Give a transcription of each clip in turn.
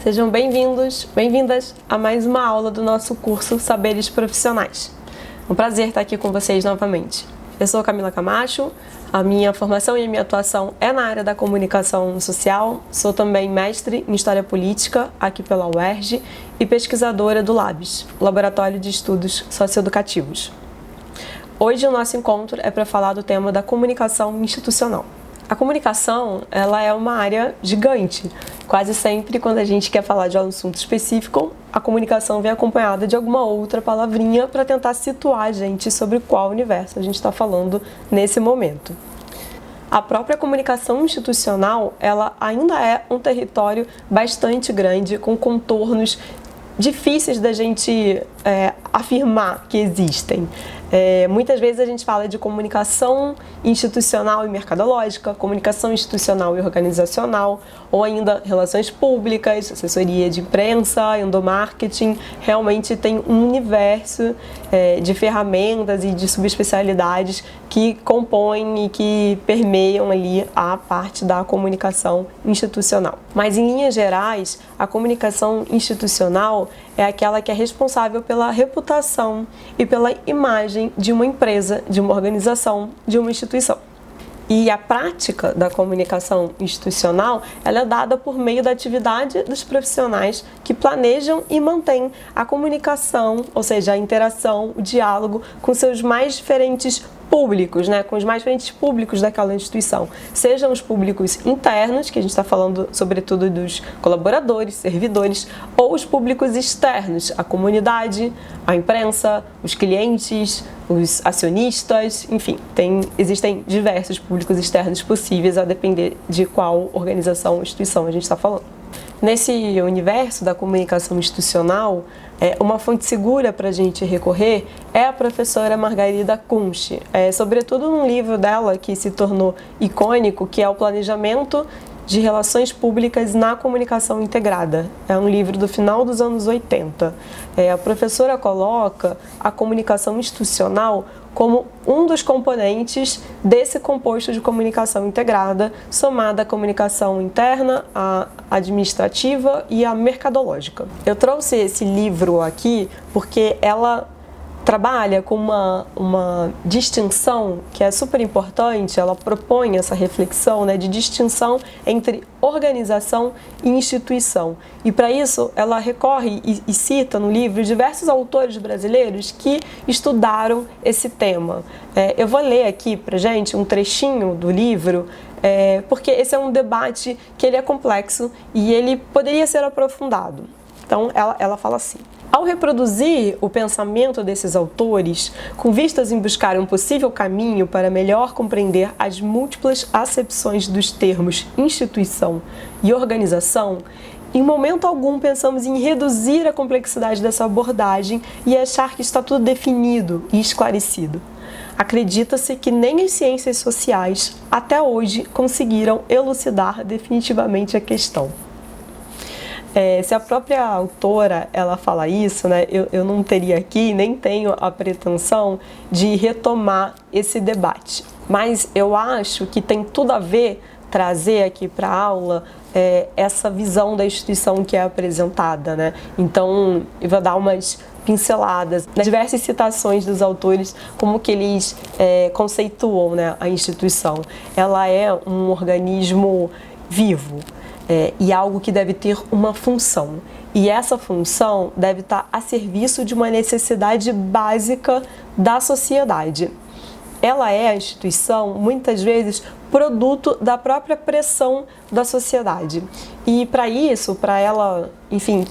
Sejam bem-vindos, bem-vindas a mais uma aula do nosso curso Saberes Profissionais. É um prazer estar aqui com vocês novamente. Eu sou Camila Camacho, a minha formação e a minha atuação é na área da comunicação social, sou também mestre em História Política aqui pela UERJ e pesquisadora do LABS, Laboratório de Estudos Socioeducativos. Hoje o nosso encontro é para falar do tema da comunicação institucional. A comunicação, ela é uma área gigante. Quase sempre, quando a gente quer falar de um assunto específico, a comunicação vem acompanhada de alguma outra palavrinha para tentar situar a gente sobre qual universo a gente está falando nesse momento. A própria comunicação institucional, ela ainda é um território bastante grande, com contornos difíceis da gente afirmar que existem. Muitas vezes a gente fala de comunicação institucional e mercadológica, comunicação institucional e organizacional, ou ainda relações públicas, assessoria de imprensa, endomarketing. Realmente tem um universo de ferramentas e de subespecialidades que compõem e que permeiam ali a parte da comunicação institucional. Mas em linhas gerais, a comunicação institucional é aquela que é responsável pela reputação e pela imagem de uma empresa, de uma organização, de uma instituição. E a prática da comunicação institucional, ela é dada por meio da atividade dos profissionais que planejam e mantêm a comunicação, ou seja, a interação, o diálogo com seus mais diferentes públicos, com os mais diferentes públicos daquela instituição. Sejam os públicos internos, que a gente está falando sobretudo dos colaboradores, servidores, ou os públicos externos, a comunidade, a imprensa, os clientes, os acionistas, enfim, existem diversos públicos externos possíveis a depender de qual organização ou instituição a gente está falando. Nesse universo da comunicação institucional, uma fonte segura para a gente recorrer é a professora Margarida Kunsch, sobretudo num livro dela que se tornou icônico, que é o Planejamento de Relações Públicas na Comunicação Integrada. É um livro do final dos anos 80. A professora coloca a comunicação institucional como um dos componentes desse composto de comunicação integrada, somada à comunicação interna, à administrativa e à mercadológica. Eu trouxe esse livro aqui porque ela trabalha com uma distinção que é super importante. Ela propõe essa reflexão de distinção entre organização e instituição. E para isso ela recorre e cita no livro diversos autores brasileiros que estudaram esse tema. Eu vou ler aqui para gente um trechinho do livro, porque esse é um debate que ele é complexo e ele poderia ser aprofundado. Então ela fala assim: ao reproduzir o pensamento desses autores, com vistas em buscar um possível caminho para melhor compreender as múltiplas acepções dos termos instituição e organização, em momento algum pensamos em reduzir a complexidade dessa abordagem e achar que está tudo definido e esclarecido. Acredita-se que nem as ciências sociais, até hoje, conseguiram elucidar definitivamente a questão. Se a própria autora ela fala isso, eu não teria aqui, nem tenho a pretensão de retomar esse debate. Mas eu acho que tem tudo a ver trazer aqui para a aula essa visão da instituição que é apresentada. Então, eu vou dar umas pinceladas nas diversas citações dos autores, como que eles conceituam a instituição. Ela é um organismo vivo. E algo que deve ter uma função. E essa função deve estar a serviço de uma necessidade básica da sociedade. Ela é a instituição, muitas vezes, produto da própria pressão da sociedade. E para isso, para ela,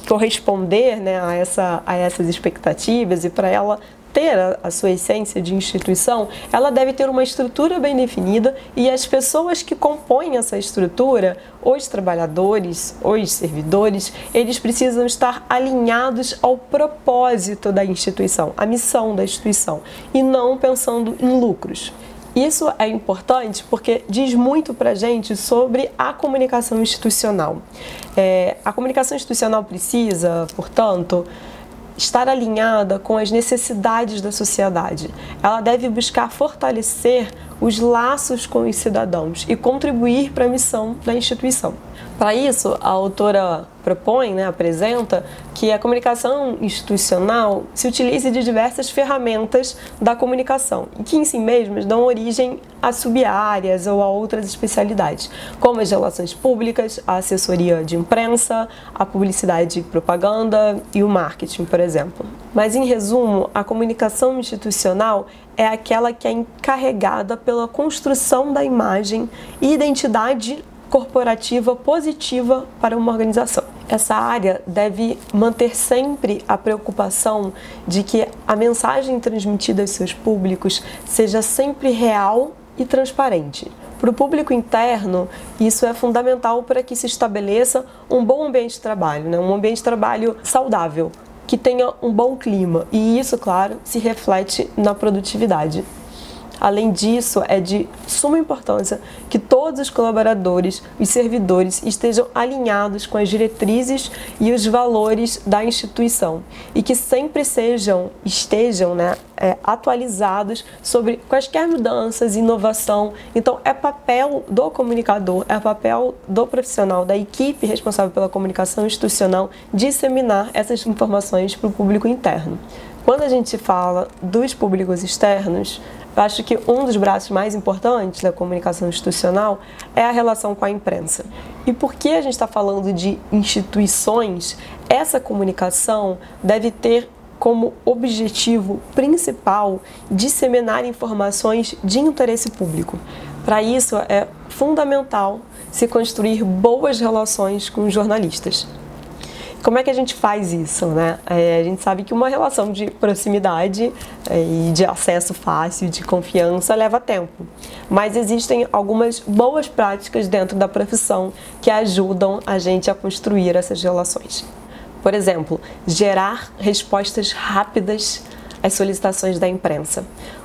corresponder a essas expectativas e para ela ter a sua essência de instituição, ela deve ter uma estrutura bem definida e as pessoas que compõem essa estrutura, os trabalhadores, os servidores, eles precisam estar alinhados ao propósito da instituição, à missão da instituição, e não pensando em lucros. Isso é importante porque diz muito para a gente sobre a comunicação institucional. A comunicação institucional precisa, portanto, estar alinhada com as necessidades da sociedade. Ela deve buscar fortalecer os laços com os cidadãos e contribuir para a missão da instituição. Para isso, a autora propõe, apresenta, que a comunicação institucional se utilize de diversas ferramentas da comunicação e que em si mesmas dão origem a sub-áreas ou a outras especialidades, como as relações públicas, a assessoria de imprensa, a publicidade e propaganda e o marketing, por exemplo. Mas, em resumo, a comunicação institucional é aquela que é encarregada pela construção da imagem e identidade corporativa positiva para uma organização. Essa área deve manter sempre a preocupação de que a mensagem transmitida aos seus públicos seja sempre real e transparente. Para o público interno, isso é fundamental para que se estabeleça um bom ambiente de trabalho, um ambiente de trabalho saudável, que tenha um bom clima, e isso, claro, se reflete na produtividade. Além disso, é de suma importância que todos os colaboradores, os servidores, estejam alinhados com as diretrizes e os valores da instituição e que sempre estejam atualizados sobre quaisquer mudanças, inovação. Então, é papel do comunicador, é papel do profissional, da equipe responsável pela comunicação institucional disseminar essas informações para o público interno. Quando a gente fala dos públicos externos, eu acho que um dos braços mais importantes da comunicação institucional é a relação com a imprensa. E porque a gente está falando de instituições, essa comunicação deve ter como objetivo principal disseminar informações de interesse público. Para isso, é fundamental se construir boas relações com os jornalistas. Como é que a gente faz isso, A gente sabe que uma relação de proximidade e de acesso fácil, de confiança, leva tempo. Mas existem algumas boas práticas dentro da profissão que ajudam a gente a construir essas relações. Por exemplo, gerar respostas rápidas às solicitações da imprensa.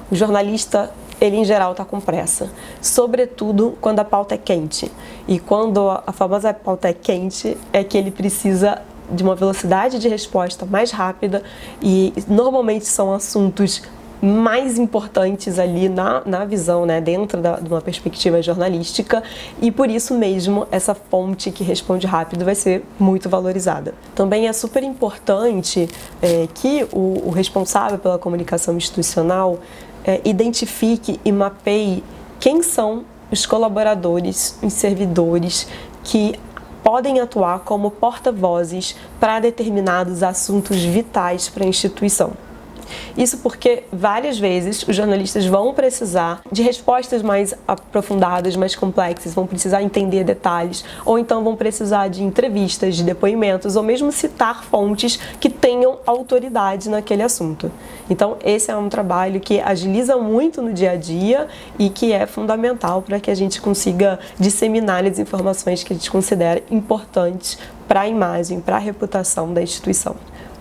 O jornalista, ele em geral está com pressa, sobretudo quando a pauta é quente. E quando a famosa pauta é quente, é que ele precisa de uma velocidade de resposta mais rápida e normalmente são assuntos mais importantes ali na visão, dentro de uma perspectiva jornalística, e por isso mesmo essa fonte que responde rápido vai ser muito valorizada. Também é super importante que o responsável pela comunicação institucional identifique e mapeie quem são os colaboradores, os servidores que podem atuar como porta-vozes para determinados assuntos vitais para a instituição. Isso porque várias vezes os jornalistas vão precisar de respostas mais aprofundadas, mais complexas, vão precisar entender detalhes, ou então vão precisar de entrevistas, de depoimentos, ou mesmo citar fontes que tenham autoridade naquele assunto. Então, esse é um trabalho que agiliza muito no dia a dia e que é fundamental para que a gente consiga disseminar as informações que a gente considera importantes para a imagem, para a reputação da instituição.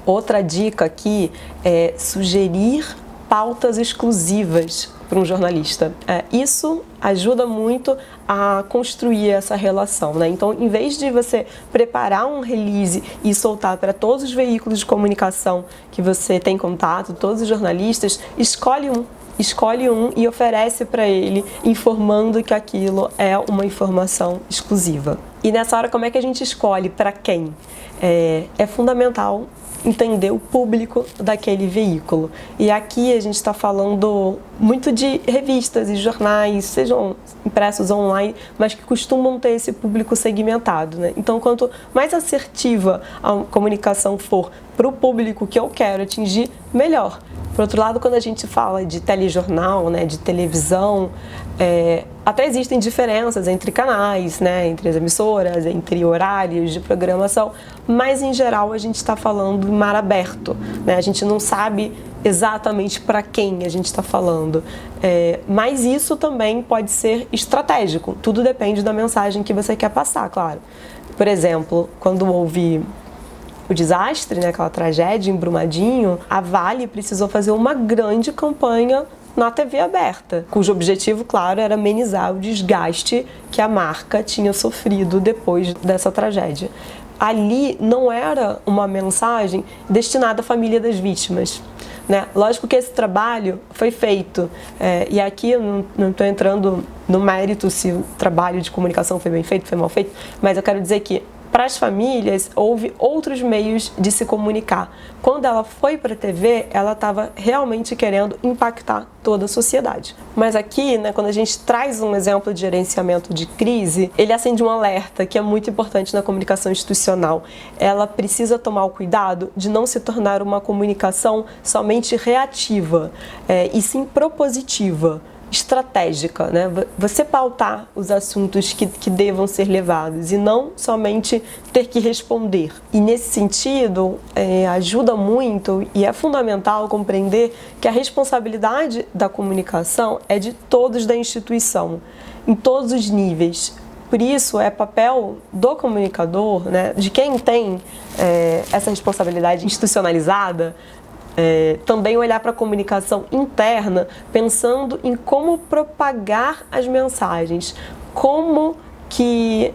Outra dica aqui é sugerir pautas exclusivas para um jornalista. Isso ajuda muito a construir essa relação, Então, em vez de você preparar um release e soltar para todos os veículos de comunicação que você tem contato, todos os jornalistas, escolhe um e oferece para ele, informando que aquilo é uma informação exclusiva. E nessa hora, como é que a gente escolhe para quem? É fundamental entender o público daquele veículo. E aqui a gente está falando muito de revistas e jornais, sejam impressos online, mas que costumam ter esse público segmentado, Então, quanto mais assertiva a comunicação for para o público que eu quero atingir, melhor. Por outro lado, quando a gente fala de telejornal, de televisão, até existem diferenças entre canais, entre as emissoras, entre horários de programação, mas em geral a gente está falando em mar aberto, A gente não sabe exatamente para quem a gente está falando, mas isso também pode ser estratégico, tudo depende da mensagem que você quer passar, claro. Por exemplo, quando houve o desastre, aquela tragédia em Brumadinho, a Vale precisou fazer uma grande campanha na TV aberta, cujo objetivo, claro, era amenizar o desgaste que a marca tinha sofrido depois dessa tragédia. Ali não era uma mensagem destinada à família das vítimas, né? Lógico que esse trabalho foi feito, e aqui eu não estou entrando no mérito se o trabalho de comunicação foi bem feito, foi mal feito, mas eu quero dizer que para as famílias, houve outros meios de se comunicar. Quando ela foi para a TV, ela estava realmente querendo impactar toda a sociedade. Mas aqui, né, quando a gente traz um exemplo de gerenciamento de crise, ele acende um alerta que é muito importante na comunicação institucional. Ela precisa tomar o cuidado de não se tornar uma comunicação somente reativa, e sim propositiva, estratégica, né? Você pautar os assuntos que devam ser levados e não somente ter que responder. E nesse sentido, ajuda muito e é fundamental compreender que a responsabilidade da comunicação é de todos da instituição, em todos os níveis. Por isso, é papel do comunicador, né, de quem tem essa responsabilidade institucionalizada, também olhar para a comunicação interna, pensando em como propagar as mensagens, como que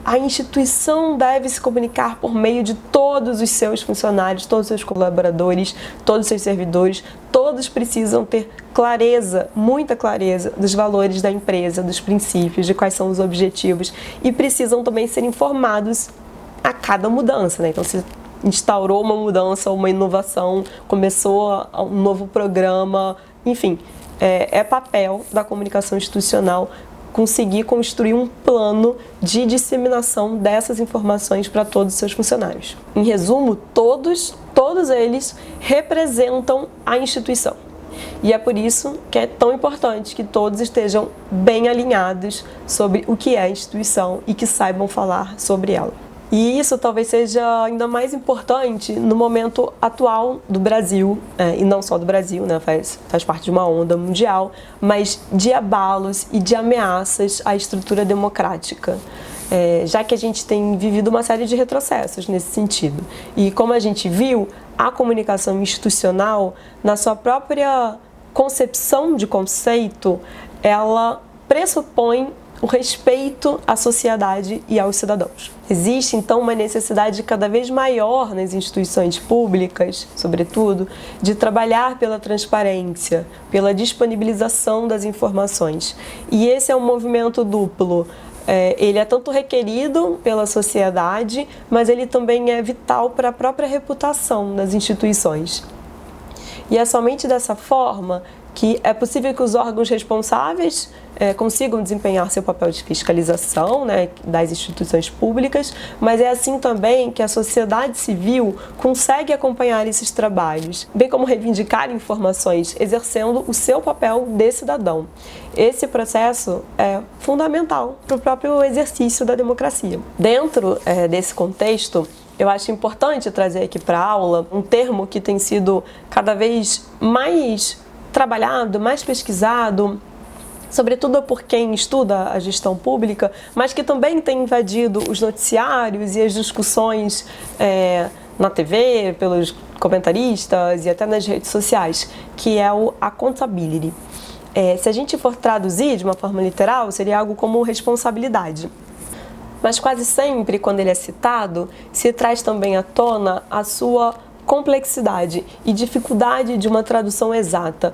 a instituição deve se comunicar por meio de todos os seus funcionários, todos os seus colaboradores, todos os seus servidores. Todos precisam ter clareza, muita clareza dos valores da empresa, dos princípios, de quais são os objetivos, e precisam também ser informados a cada mudança, né? Então, se instaurou uma mudança, uma inovação, começou um novo programa, enfim, é papel da comunicação institucional conseguir construir um plano de disseminação dessas informações para todos os seus funcionários. Em resumo, todos eles representam a instituição. E é por isso que é tão importante que todos estejam bem alinhados sobre o que é a instituição e que saibam falar sobre ela. E isso talvez seja ainda mais importante no momento atual do Brasil, e não só do Brasil, né? Faz parte de uma onda mundial, mas de abalos e de ameaças à estrutura democrática, já que a gente tem vivido uma série de retrocessos nesse sentido. E como a gente viu, a comunicação institucional, na sua própria concepção de conceito, ela pressupõe o respeito à sociedade e aos cidadãos. Existe, então, uma necessidade cada vez maior nas instituições públicas, sobretudo, de trabalhar pela transparência, pela disponibilização das informações. E esse é um movimento duplo. Ele é tanto requerido pela sociedade, mas ele também é vital para a própria reputação das instituições. E é somente dessa forma que é possível que os órgãos responsáveis consigam desempenhar seu papel de fiscalização, né, das instituições públicas, mas é assim também que a sociedade civil consegue acompanhar esses trabalhos, bem como reivindicar informações, exercendo o seu papel de cidadão. Esse processo é fundamental para o próprio exercício da democracia. Dentro desse contexto, eu acho importante trazer aqui para a aula um termo que tem sido cada vez mais trabalhado, mais pesquisado, sobretudo por quem estuda a gestão pública, mas que também tem invadido os noticiários e as discussões na TV, pelos comentaristas e até nas redes sociais, que é o accountability. Se a gente for traduzir de uma forma literal, seria algo como responsabilidade. Mas quase sempre, quando ele é citado, se traz também à tona a sua complexidade e dificuldade de uma tradução exata.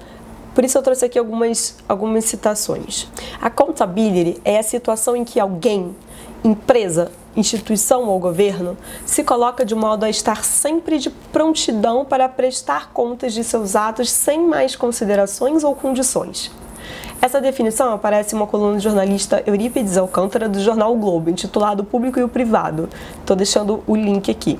Por isso eu trouxe aqui algumas citações. Accountability é a situação em que alguém, empresa, instituição ou governo, se coloca de modo a estar sempre de prontidão para prestar contas de seus atos sem mais considerações ou condições. Essa definição aparece em uma coluna do jornalista Eurípides Alcântara do jornal O Globo, intitulado O Público e o Privado. Estou deixando o link aqui.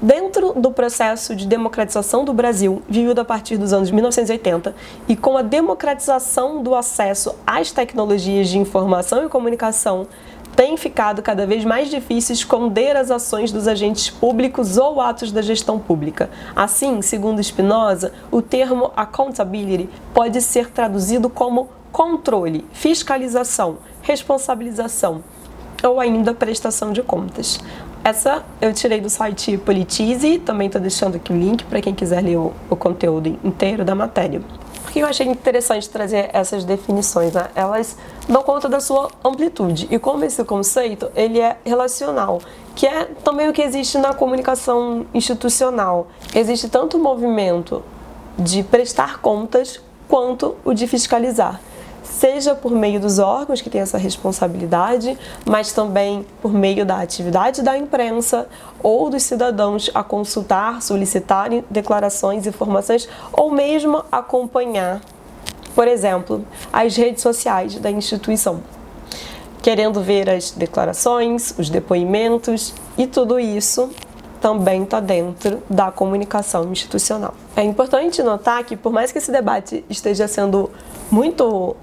Dentro do processo de democratização do Brasil, vivido a partir dos anos 1980, e com a democratização do acesso às tecnologias de informação e comunicação, tem ficado cada vez mais difícil esconder as ações dos agentes públicos ou atos da gestão pública. Assim, segundo Spinoza, o termo accountability pode ser traduzido como controle, fiscalização, responsabilização ou ainda prestação de contas. Essa eu tirei do site Politize, também estou deixando aqui o link para quem quiser ler o conteúdo inteiro da matéria. Por que eu achei interessante trazer essas definições, né? Elas dão conta da sua amplitude e como esse conceito ele é relacional, que é também o que existe na comunicação institucional. Existe tanto o movimento de prestar contas quanto o de fiscalizar, seja por meio dos órgãos que têm essa responsabilidade, mas também por meio da atividade da imprensa ou dos cidadãos a consultar, solicitarem declarações, informações ou mesmo acompanhar, por exemplo, as redes sociais da instituição, querendo ver as declarações, os depoimentos e tudo isso também está dentro da comunicação institucional. É importante notar que, por mais que esse debate esteja sendo muito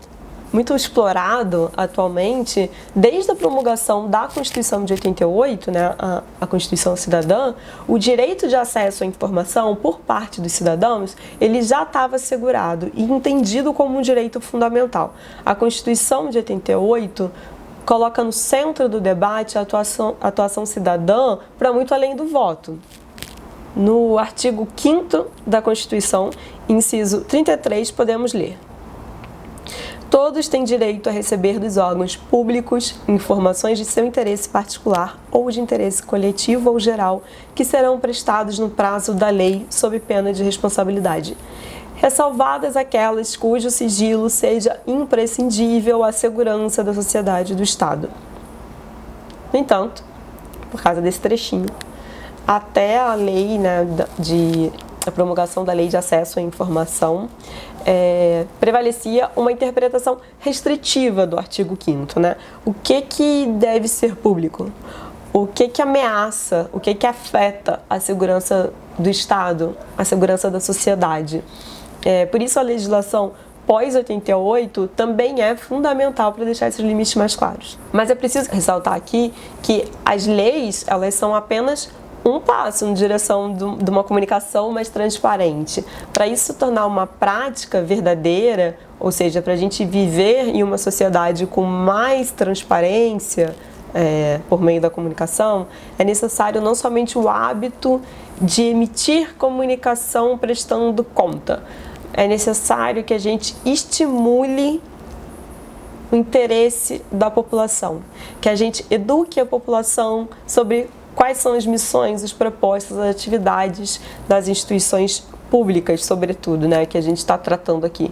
explorado atualmente, desde a promulgação da Constituição de 88, né, a Constituição Cidadã, o direito de acesso à informação por parte dos cidadãos, ele já estava assegurado e entendido como um direito fundamental. A Constituição de 88 coloca no centro do debate a atuação cidadã para muito além do voto. No artigo 5º da Constituição, inciso 33, podemos ler: todos têm direito a receber dos órgãos públicos informações de seu interesse particular ou de interesse coletivo ou geral, que serão prestados no prazo da lei sob pena de responsabilidade, ressalvadas aquelas cujo sigilo seja imprescindível à segurança da sociedade e do Estado. No entanto, por causa desse trechinho, até a lei, né, a promulgação da Lei de Acesso à Informação, prevalecia uma interpretação restritiva do artigo 5º, né? O que deve ser público? O que ameaça, o que afeta a segurança do Estado, a segurança da sociedade? Por isso a legislação pós-88 também é fundamental para deixar esses limites mais claros. Mas é preciso ressaltar aqui que as leis, elas são apenas um passo em direção de uma comunicação mais transparente. Para isso se tornar uma prática verdadeira, ou seja, para a gente viver em uma sociedade com mais transparência por meio da comunicação, é necessário não somente o hábito de emitir comunicação prestando conta, é necessário que a gente estimule o interesse da população, que a gente eduque a população sobre quais são as missões, os propósitos, as atividades das instituições públicas, sobretudo, né, que a gente está tratando aqui.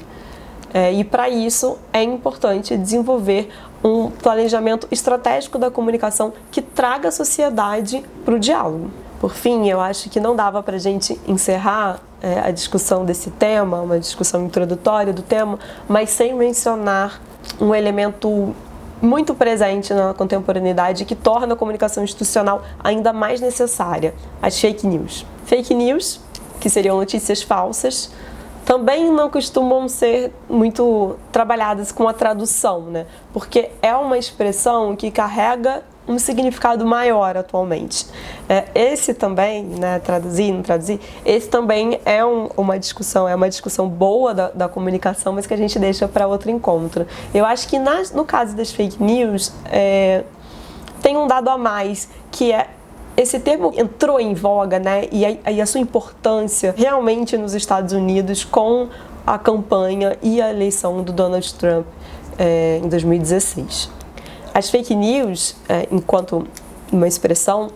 E para isso é importante desenvolver um planejamento estratégico da comunicação que traga a sociedade para o diálogo. Por fim, eu acho que não dava para a gente encerrar a discussão desse tema, uma discussão introdutória do tema, mas sem mencionar um elemento muito presente na contemporaneidade que torna a comunicação institucional ainda mais necessária: as fake news. Fake news, que seriam notícias falsas, também não costumam ser muito trabalhadas com a tradução, né? Porque é uma expressão que carrega um significado maior atualmente. Esse também, né, traduzir, não traduzir, esse também é uma discussão boa da comunicação, mas que a gente deixa para outro encontro. Eu acho que no caso das fake news, tem um dado a mais, que é esse termo entrou em voga, né, e a sua importância realmente nos Estados Unidos com a campanha e a eleição do Donald Trump em 2016. As fake news, enquanto uma expressão,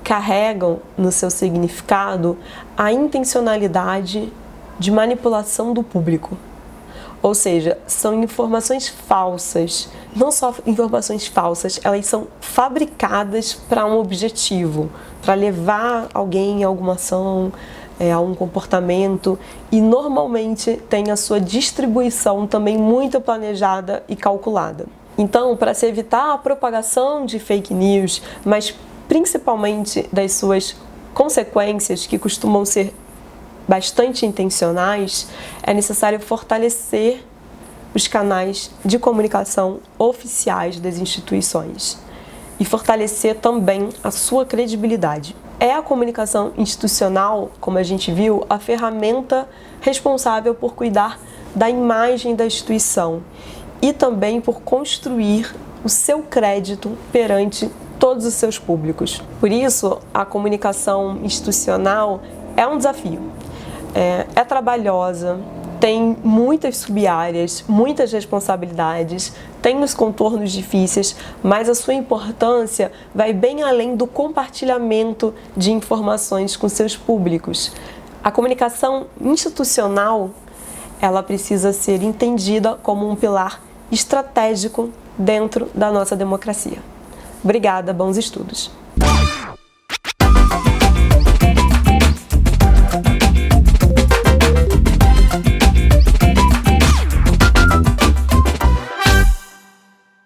carregam no seu significado a intencionalidade de manipulação do público. Ou seja, são informações falsas. Não só informações falsas, elas são fabricadas para um objetivo, para levar alguém a alguma ação, a um comportamento, e normalmente tem a sua distribuição também muito planejada e calculada. Então, para se evitar a propagação de fake news, mas principalmente das suas consequências, que costumam ser bastante intencionais, é necessário fortalecer os canais de comunicação oficiais das instituições e fortalecer também a sua credibilidade. É a comunicação institucional, como a gente viu, a ferramenta responsável por cuidar da imagem da instituição e também por construir o seu crédito perante todos os seus públicos. Por isso, a comunicação institucional é um desafio. É trabalhosa, tem muitas sub-áreas, muitas responsabilidades, tem os contornos difíceis, mas a sua importância vai bem além do compartilhamento de informações com seus públicos. A comunicação institucional, ela precisa ser entendida como um pilar estratégico dentro da nossa democracia. Obrigada, bons estudos!